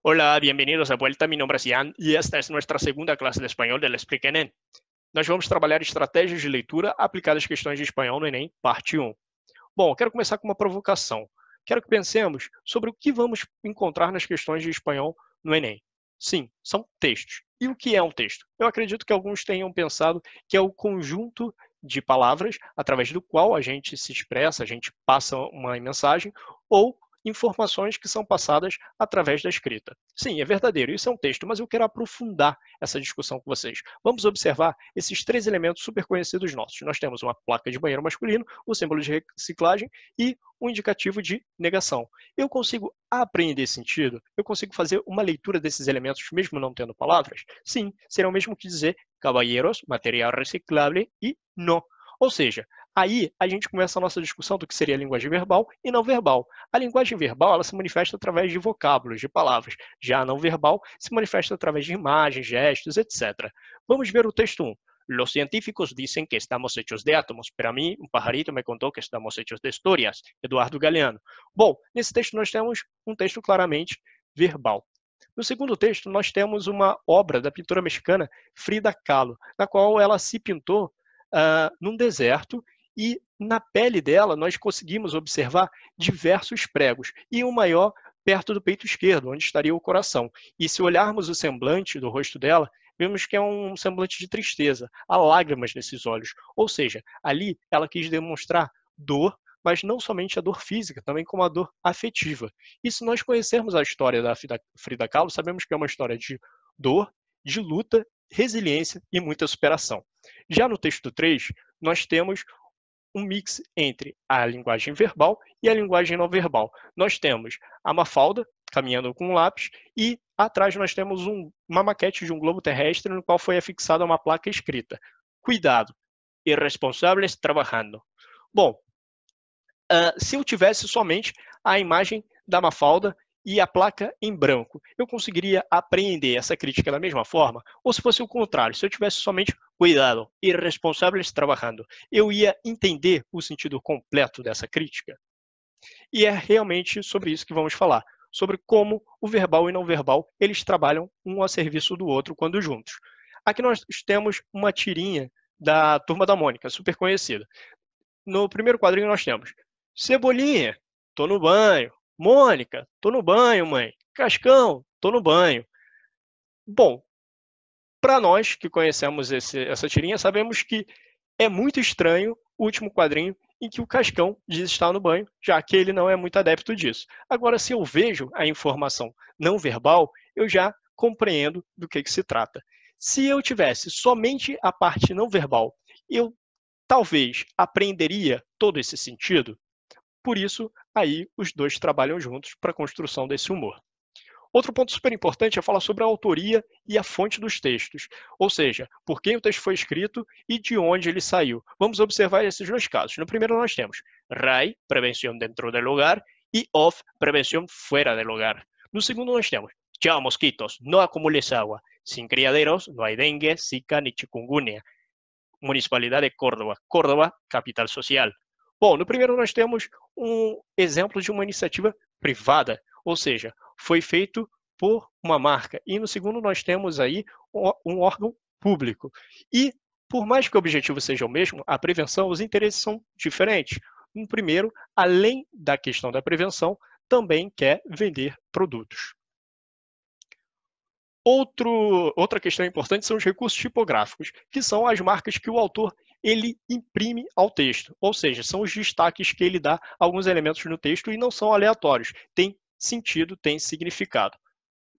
Hola, bienvenidos de vuelta. Mi nombre es Ian e esta é nossa segunda classe de espanhol do Explica Enem. Nós vamos trabalhar estratégias de leitura aplicadas às questões de espanhol no Enem, parte 1. Bom, quero começar com uma provocação. Quero que pensemos sobre o que vamos encontrar nas questões de espanhol no Enem. Sim, são textos. E o que é um texto? Eu acredito que alguns tenham pensado que é o conjunto de palavras através do qual a gente se expressa, a gente passa uma mensagem, ou informações que são passadas através da escrita. Sim, é verdadeiro, isso é um texto, mas eu quero aprofundar essa discussão com vocês. Vamos observar esses três elementos super conhecidos nossos. Nós temos uma placa de banheiro masculino, o símbolo de reciclagem e um indicativo de negação. Eu consigo apreender esse sentido? Eu consigo fazer uma leitura desses elementos mesmo não tendo palavras? Sim, será o mesmo que dizer caballeros, material reciclável e no. Ou seja, aí a gente começa a nossa discussão do que seria a linguagem verbal e não verbal. A linguagem verbal ela se manifesta através de vocábulos, de palavras. Já a não verbal se manifesta através de imagens, gestos, etc. Vamos ver o texto 1. Los científicos dicen que estamos hechos de átomos, pero a mí un pajarito me contó que estamos hechos de historias. Eduardo Galeano. Bom, nesse texto nós temos um texto claramente verbal. No segundo texto, nós temos uma obra da pintora mexicana Frida Kahlo, na qual ela se pintou num deserto e na pele dela nós conseguimos observar diversos pregos e o maior perto do peito esquerdo, onde estaria o coração. E se olharmos o semblante do rosto dela, vemos que é um semblante de tristeza, há lágrimas nesses olhos. Ou seja, ali ela quis demonstrar dor, mas não somente a dor física, também como a dor afetiva. E se nós conhecermos a história da Frida Kahlo, sabemos que é uma história de dor, de luta, resiliência e muita superação. Já no texto 3, nós temos um mix entre a linguagem verbal e a linguagem não verbal. Nós temos a Mafalda caminhando com um lápis e atrás nós temos uma maquete de um globo terrestre no qual foi afixada uma placa escrita: Cuidado, irresponsáveis trabalhando. Bom, se eu tivesse somente a imagem da Mafalda e a placa em branco, eu conseguiria apreender essa crítica da mesma forma? Ou se fosse o contrário, se eu tivesse somente cuidado, irresponsáveis trabalhando, eu ia entender o sentido completo dessa crítica? E é realmente sobre isso que vamos falar, sobre como o verbal e não verbal, eles trabalham um a serviço do outro quando juntos. Aqui nós temos uma tirinha da Turma da Mônica, super conhecida. No primeiro quadrinho nós temos Cebolinha, tô no banho. Mônica, tô no banho, mãe. Cascão, tô no banho. Bom, para nós que conhecemos essa tirinha, sabemos que é muito estranho o último quadrinho em que o Cascão diz estar no banho, já que ele não é muito adepto disso. Agora, se eu vejo a informação não verbal, eu já compreendo do que se trata. Se eu tivesse somente a parte não verbal, eu talvez aprenderia todo esse sentido. Por isso, aí os dois trabalham juntos para a construção desse humor. Outro ponto super importante é falar sobre a autoria e a fonte dos textos, ou seja, por quem o texto foi escrito e de onde ele saiu. Vamos observar esses dois casos. No primeiro nós temos RAI, prevenção dentro do hogar, e OFF, prevenção fora do hogar. No segundo nós temos Chao mosquitos, no acumules agua. Sin criaderos no hay dengue, zika ni chikungunya. Municipalidade de Córdoba. Córdoba, capital social. Bom, no primeiro nós temos um exemplo de uma iniciativa privada, ou seja, foi feito por uma marca. E no segundo nós temos aí um órgão público. E por mais que o objetivo seja o mesmo, a prevenção, os interesses são diferentes. No primeiro, além da questão da prevenção, também quer vender produtos. Outra questão importante são os recursos tipográficos, que são as marcas que o autor ele imprime ao texto, ou seja, são os destaques que ele dá a alguns elementos no texto e não são aleatórios, tem sentido, tem significado.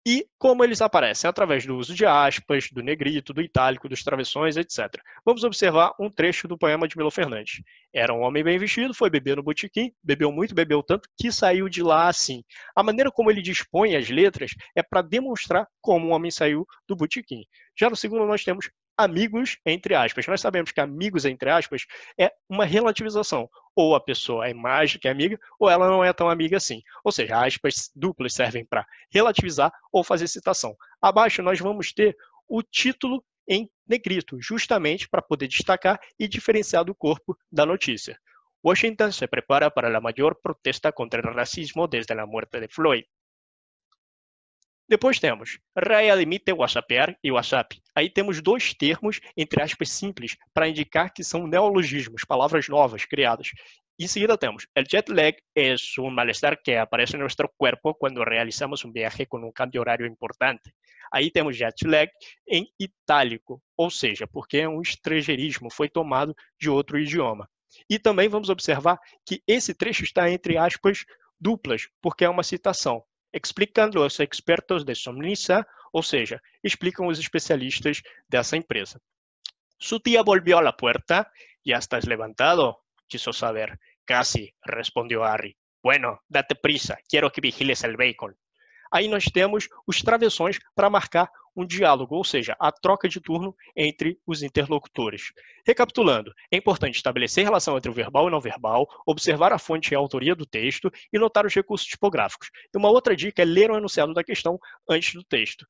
E como eles aparecem? Através do uso de aspas, do negrito, do itálico, dos travessões, etc. Vamos observar um trecho do poema de Milo Fernandes. Era um homem bem vestido, foi beber no botequim, bebeu muito, bebeu tanto, que saiu de lá assim. A maneira como ele dispõe as letras é para demonstrar como um homem saiu do botequim. Já no segundo nós temos amigos, entre aspas. Nós sabemos que amigos, entre aspas, é uma relativização. Ou a pessoa é mais do que amiga, ou ela não é tão amiga assim. Ou seja, aspas duplas servem para relativizar ou fazer citação. Abaixo nós vamos ter o título em negrito, justamente para poder destacar e diferenciar do corpo da notícia. Washington se prepara para a maior protesta contra o racismo desde a morte de Floyd. Depois temos realmente WhatsApper e WhatsApp. Aí temos dois termos, entre aspas, simples, para indicar que são neologismos, palavras novas criadas. Em seguida temos, el jet lag es un malestar que aparece en nuestro cuerpo cuando realizamos un viaje con un cambio horario importante. Aí temos jet lag em itálico, ou seja, porque é um estrangeirismo, foi tomado de outro idioma. E também vamos observar que esse trecho está entre aspas duplas, porque é uma citação. Explicando os expertos de Somnissa, ou seja, explicam os especialistas dessa empresa. Su tía volvió a la puerta. ¿Ya estás levantado? Quiso saber. Casi, respondió Harry. Bueno, date prisa, quiero que vigiles el bacon. Aí nós temos os travessões para marcar um diálogo, ou seja, a troca de turno entre os interlocutores. Recapitulando, é importante estabelecer relação entre o verbal e não verbal, observar a fonte e a autoria do texto e notar os recursos tipográficos. E uma outra dica é ler o enunciado da questão antes do texto.